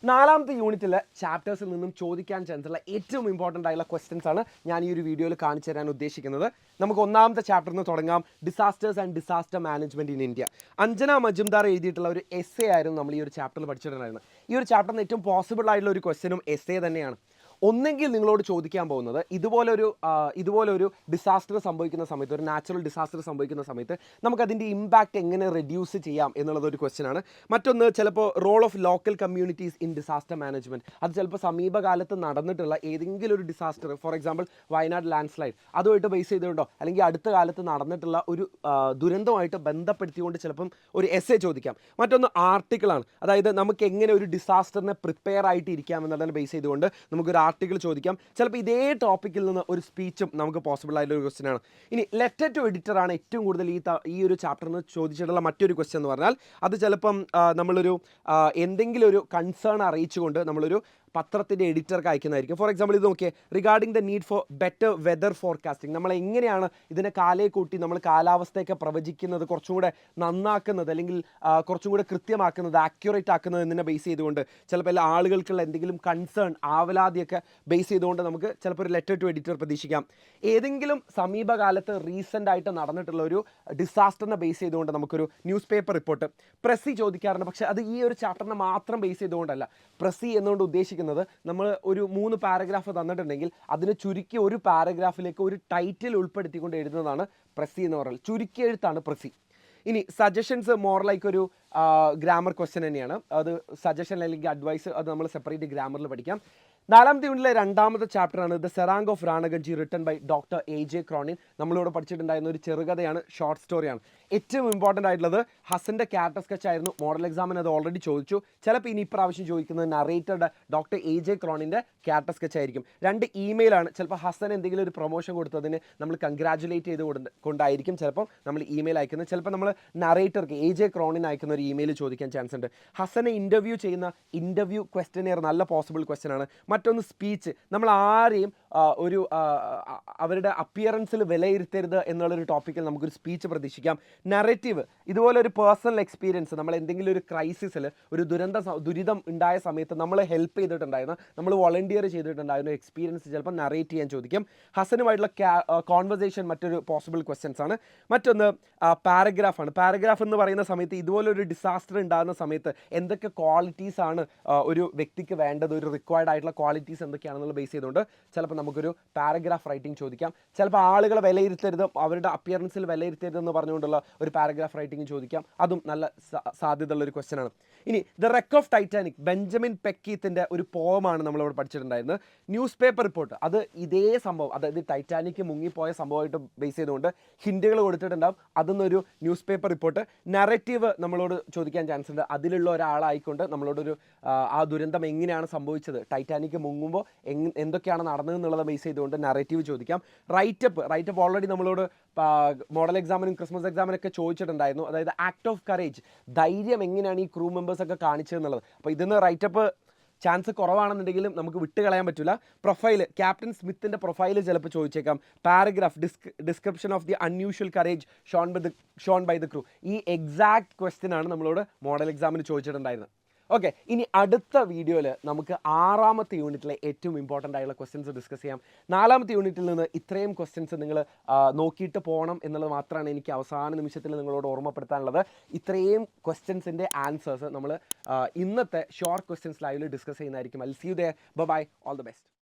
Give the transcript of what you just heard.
നാലാമത്തെ യൂണിറ്റിലെ ചാപ്റ്റേഴ്സിൽ നിന്നും ചോദിക്കാൻ ചാൻസുള്ള ഏറ്റവും ഇമ്പോർട്ടൻ്റ് ആയുള്ള ക്വസ്റ്റ്യൻസ് ആണ് ഞാൻ ഈ ഒരു വീഡിയോയിൽ കാണിച്ചു തരാൻ ഉദ്ദേശിക്കുന്നത്. നമുക്ക് ഒന്നാമത്തെ ചാപ്റ്ററിൽ നിന്ന് തുടങ്ങാം. Disasters and disaster management in India. Anjana Majumdar എഴുതിയിട്ടുള്ള ഒരു എസ്സേ ആയിരുന്നു നമ്മൾ ഈ ഒരു ചാപ്റ്ററിൽ പഠിച്ചിട്ടുണ്ടായിരുന്നത്. ഈ ഒരു ചാപ്റ്ററിന് ഏറ്റവും പോസിബിൾ ആയിട്ടുള്ള ഒരു ക്വസ്റ്റ്യനും എസ്സേ തന്നെയാണ്. ഒന്നെങ്കിൽ നിങ്ങളോട് ചോദിക്കാൻ പോകുന്നത് ഇതുപോലൊരു ഡിസാസ്റ്റർ സംഭവിക്കുന്ന സമയത്ത്, ഒരു നാച്ചുറൽ ഡിസാസ്റ്റർ സംഭവിക്കുന്ന സമയത്ത് നമുക്കതിൻ്റെ ഇമ്പാക്റ്റ് എങ്ങനെ റെഡ്യൂസ് ചെയ്യാം എന്നുള്ളതൊരു ക്വസ്റ്റ്യനാണ്. മറ്റൊന്ന് ചിലപ്പോൾ role of local communities in disaster management. അത് ചിലപ്പോൾ സമീപകാലത്ത് നടന്നിട്ടുള്ള ഏതെങ്കിലും ഒരു disaster, for example Wayanad landslide, അതുമായിട്ട് ബേസ് ചെയ്തുകൊണ്ടോ അല്ലെങ്കിൽ അടുത്ത കാലത്ത് നടന്നിട്ടുള്ള ഒരു ദുരന്തമായിട്ട് ബന്ധപ്പെടുത്തിക്കൊണ്ട് ചിലപ്പം ഒരു എസ്സേ ചോദിക്കാം. മറ്റൊന്ന് ആർട്ടിക്കിളാണ്. അതായത് നമുക്ക് എങ്ങനെ ഒരു ഡിസാസ്റ്ററിനെ പ്രിപ്പയർ ആയിട്ട് ഇരിക്കാം എന്നതിനെ ബേസ് ചെയ്തുകൊണ്ട് നമുക്കൊരു ആർട്ടിക്കിൾ ചോദിക്കാം. ചിലപ്പോൾ ഇതേ ടോപ്പിക്കിൽ നിന്ന് ഒരു സ്പീച്ചും നമുക്ക് പോസിബിൾ ആയിട്ടുള്ള ഒരു ക്വസ്റ്റ്യൻ ആണ്. ഇനി ലെറ്റർ ടു എഡിറ്റർ ആണ് ഏറ്റവും കൂടുതൽ ഈ ഒരു ചാപ്റ്ററിൽ നിന്ന് ചോദിച്ചിട്ടുള്ള മറ്റൊരു ക്വസ്റ്റ്യൻ എന്ന് പറഞ്ഞാൽ അത് ചിലപ്പം നമ്മളൊരു എന്തെങ്കിലും ഒരു കൺസേൺ അറിയിച്ചുകൊണ്ട് നമ്മളൊരു പത്രത്തിൻ്റെ എഡിറ്റർക്ക് അയക്കുന്നതായിരിക്കും. ഫോർ എക്സാമ്പിൾ ഇത് നോക്കിയേ, regarding the need for better weather forecasting. നമ്മൾ എങ്ങനെയാണ് ഇതിനെ കാലേ കൂട്ടി നമ്മൾ കാലാവസ്ഥയൊക്കെ പ്രവചിക്കുന്നത് കുറച്ചും കൂടെ നന്നാക്കുന്നത്, അല്ലെങ്കിൽ കുറച്ചും കൂടെ കൃത്യമാക്കുന്നത്, ആക്യുറേറ്റ് ആക്കുന്നത് എന്നതിനെ ബേസ് ചെയ്തുകൊണ്ട് ചിലപ്പോൾ എല്ലാ ആളുകൾക്കുള്ള എന്തെങ്കിലും കൺസേൺ, ആവലാതിയൊക്കെ ബേസ് ചെയ്തുകൊണ്ട് നമുക്ക് ചിലപ്പോൾ ഒരു ലെറ്റർ ടു എഡിറ്റർ പ്രതീക്ഷിക്കാം. ഏതെങ്കിലും സമീപകാലത്ത് റീസെൻ്റ് ആയിട്ട് നടന്നിട്ടുള്ള ഒരു ഡിസാസ്റ്ററിനെ ബേസ് ചെയ്തുകൊണ്ട് നമുക്കൊരു ന്യൂസ് പേപ്പർ റിപ്പോർട്ട് പ്രസി ചോദിക്കാറുണ്ട്. പക്ഷേ അത് ഈ ഒരു ചാപ്റ്ററിനെ മാത്രം ബേസ് ചെയ്തുകൊണ്ടല്ല. പ്രസി എന്നുകൊണ്ട് ഉദ്ദേശിക്കുന്നത് നമ്മൾ ഒരു 3 പാരഗ്രാഫ് തന്നിട്ടുണ്ടെങ്കിൽ അതിന് ചുരുക്കി ഒരു പാരഗ്രാഫിലേക്ക് ഒരു ടൈറ്റിൽ ഉൾപ്പെടുത്തിക്കൊണ്ട് എഴുതുന്നതാണ് പ്രസി എന്ന് പറയുന്നത്. ചുരുക്കി എഴുത്താണ് പ്രസി. ഇനി സജഷൻസ് മോർ ലൈക്ക് ഒരു ഗ്രാമർ ക്വസ്റ്റ്യൻ തന്നെയാണ്. അത് സജഷൻ അല്ലെങ്കിൽ അഡ്വൈസ് അത് നമ്മൾ സെപ്പറേറ്റ് ഗ്രാമറിൽ പഠിക്കാം. നാലാമത്തെ യൂണിറ്റിലെ രണ്ടാമത്തെ ചാപ്റ്ററാണ് the Serang of Ranaganj written by doctor AJ Cronin. നമ്മളിവിടെ പഠിച്ചിട്ടുണ്ടായിരുന്ന ഒരു ചെറുകഥയാണ്, ഷോർട്ട് സ്റ്റോറിയാണ്. ഏറ്റവും ഇമ്പോർട്ടൻ്റ് ആയിട്ടുള്ളത് ഹസൻ്റെ ക്യാരക്ടർ സ്കെച്ച് ആയിരുന്നു. മോഡൽ എക്സാമിന് അത് ഓൾറെഡി ചോദിച്ചു. ചിലപ്പോൾ ഇനി ഇപ്രാവശ്യം ചോദിക്കുന്നത് നറേറ്ററുടെ ഡോക്ടർ AJ ക്രോണിൻ്റെ ക്യാരക്ടർ സ്കെച്ച് ആയിരിക്കും. 2 ഇമെയിലാണ്. ചിലപ്പോൾ ഹസൻ എന്തെങ്കിലും ഒരു പ്രൊമോഷൻ കൊടുത്തതിന് നമ്മൾ കൺഗ്രാജുലേറ്റ് ചെയ്ത് കൊണ്ടായിരിക്കും ചിലപ്പോൾ നമ്മൾ ഇമെയിൽ അയക്കുന്നത്. ചിലപ്പോൾ നമ്മൾ നറേറ്റർക്ക് AJ ക്രോണിന് അയക്കുന്ന ഒരു ഇമെയിൽ ചോദിക്കാൻ ചാൻസ് ഉണ്ട്. ഹസനെ ഇൻ്റർവ്യൂ ചെയ്യുന്ന ഇൻ്റർവ്യൂ ക്വസ്റ്റ്യനെയർ നല്ല പോസിബിൾ ക്വസ്റ്റ്യൻ ആണ്. മറ്റൊന്ന് സ്പീച്ച്. നമ്മൾ ആരെയും ഒരു അവരുടെ അപ്പിയറൻസിൽ വിലയിരുത്തരുത് എന്നുള്ളൊരു ടോപ്പിക്കിൽ നമുക്കൊരു സ്പീച്ച് പ്രതീക്ഷിക്കാം. നറേറ്റീവ്, ഇതുപോലെ ഒരു പേഴ്സണൽ എക്സ്പീരിയൻസ്, നമ്മൾ എന്തെങ്കിലും ഒരു ക്രൈസിസിൽ ഒരു ദുരിതം ഉണ്ടായ സമയത്ത് നമ്മൾ ഹെൽപ്പ് ചെയ്തിട്ടുണ്ടായിരുന്ന, നമ്മൾ വോളണ്ടിയർ ചെയ്തിട്ടുണ്ടായിരുന്ന എക്സ്പീരിയൻസ് ചിലപ്പോൾ നറേറ്റ് ചെയ്യാൻ ചോദിക്കും. ഹസനുമായിട്ടുള്ള കോൺവെർസേഷൻ മറ്റൊരു പോസിബിൾ ക്വസ്റ്റ്യൻസ് ആണ്. മറ്റൊന്ന് പാരഗ്രാഫാണ്. പാരഗ്രാഫ് എന്ന് പറയുന്ന സമയത്ത് ഇതുപോലൊരു ഡിസാസ്റ്റർ ഉണ്ടാകുന്ന സമയത്ത് എന്തൊക്കെ ക്വാളിറ്റീസ് ആണ് ഒരു വ്യക്തിക്ക് വേണ്ടത്, ഒരു റിക്വയർഡ് ആയിട്ടുള്ള ക്വാളിറ്റീസ് എന്തൊക്കെയാണെന്നുള്ള ബേസ് ചെയ്തുകൊണ്ട് ചിലപ്പോൾ നമുക്കൊരു പാരഗ്രാഫ് റൈറ്റിംഗ് ചോദിക്കാം. ചിലപ്പോൾ ആളുകളെ വിലയിരുത്തരുത്, അവരുടെ അപ്പിയറൻസിൽ വിലയിരുത്തരുത് എന്ന് പറഞ്ഞുകൊണ്ടുള്ള ഒരു പാരഗ്രാഫ് റൈറ്റിംഗ് ചോദിക്കാം. അതും നല്ല സാധ്യതയുള്ളൊരു ക്വസ്റ്റ്യൻ ആണ്. ഇനി the wreck of Titanic, Benjamin പെക്കീത്തിൻ്റെ ഒരു പോമാണ് നമ്മളിവിടെ പഠിച്ചിട്ടുണ്ടായിരുന്നത്. ന്യൂസ് പേപ്പർ റിപ്പോർട്ട്, അത് ഇതേ സംഭവം, അതായത് ടൈറ്റാനിക് മുങ്ങിപ്പോയ സംഭവമായിട്ട് ബേസ് ചെയ്തുകൊണ്ട് ഹിൻറ്റുകൾ കൊടുത്തിട്ടുണ്ടാകും. അതൊന്നൊരു ന്യൂസ് പേപ്പർ റിപ്പോർട്ട്. നറേറ്റീവ് നമ്മളോട് ചോദിക്കാൻ ചാൻസ് ഉണ്ട്. അതിലുള്ള ഒരാളായിക്കൊണ്ട് നമ്മളോടൊരു ആ ദുരന്തം എങ്ങനെയാണ് സംഭവിച്ചത്, ടൈറ്റാനിക് മുങ്ങുമ്പോൾ എന്തൊക്കെയാണ് നടന്നതെന്നുള്ളത് ബേസ് ചെയ്തുകൊണ്ട് നറേറ്റീവ് ചോദിക്കാം. റൈറ്റപ്പ് ഓൾറെഡി നമ്മളോട് മോഡൽ എക്സാമിനും ക്രിസ്മസ് എക്സാമിനൊക്കെ ചോദിച്ചിട്ടുണ്ടായിരുന്നു. അതായത് ആക്ട് ഓഫ് കറേജ്, ധൈര്യം എങ്ങനെയാണ് ഈ ക്രൂ മെമ്പേഴ്സൊക്കെ കാണിച്ചതെന്നുള്ളത്. അപ്പോൾ ഇതിന്ന് റൈറ്റപ്പ് ചാൻസ് കുറവാണെന്നുണ്ടെങ്കിലും നമുക്ക് വിട്ടുകളയാൻ പറ്റില്ല. പ്രൊഫൈൽ, ക്യാപ്റ്റൻ സ്മിത്തിൻ്റെ പ്രൊഫൈൽ ചിലപ്പോൾ ചോദിച്ചേക്കാം. Paragraph, description of the unusual courage shown by the crew. ഈ എക്സാക്ട് ക്വസ്റ്റ്യൻ ആണ് നമ്മളോട് മോഡൽ എക്സാമിന് ചോദിച്ചിട്ടുണ്ടായിരുന്നത്. ഓക്കെ, ഇനി അടുത്ത വീഡിയോയിൽ നമുക്ക് 6ാമത്തെ യൂണിറ്റിലെ ഏറ്റവും ഇമ്പോർട്ടൻ്റ് ആയിട്ടുള്ള ക്വസ്റ്റ്യൻസ് ഡിസ്കസ് ചെയ്യാം. 4ാമത്തെ യൂണിറ്റിൽ നിന്ന് ഇത്രയും ക്വസ്റ്റ്യൻസ് നിങ്ങൾ നോക്കിയിട്ട് പോകണം എന്നുള്ളത് മാത്രമാണ് എനിക്ക് അവസാന നിമിഷത്തിൽ നിങ്ങളോട് ഓർമ്മപ്പെടുത്താനുള്ളത്. ഇത്രയും ക്വസ്റ്റ്യൻസിൻ്റെ ആൻസേഴ്സ് നമ്മൾ ഇന്നത്തെ ഷോർട്ട് ക്വസ്റ്റ്യൻസ് ലൈവിൽ ഡിസ്കസ് ചെയ്യുന്നതായിരിക്കും. I will see you there. Bye, all the best.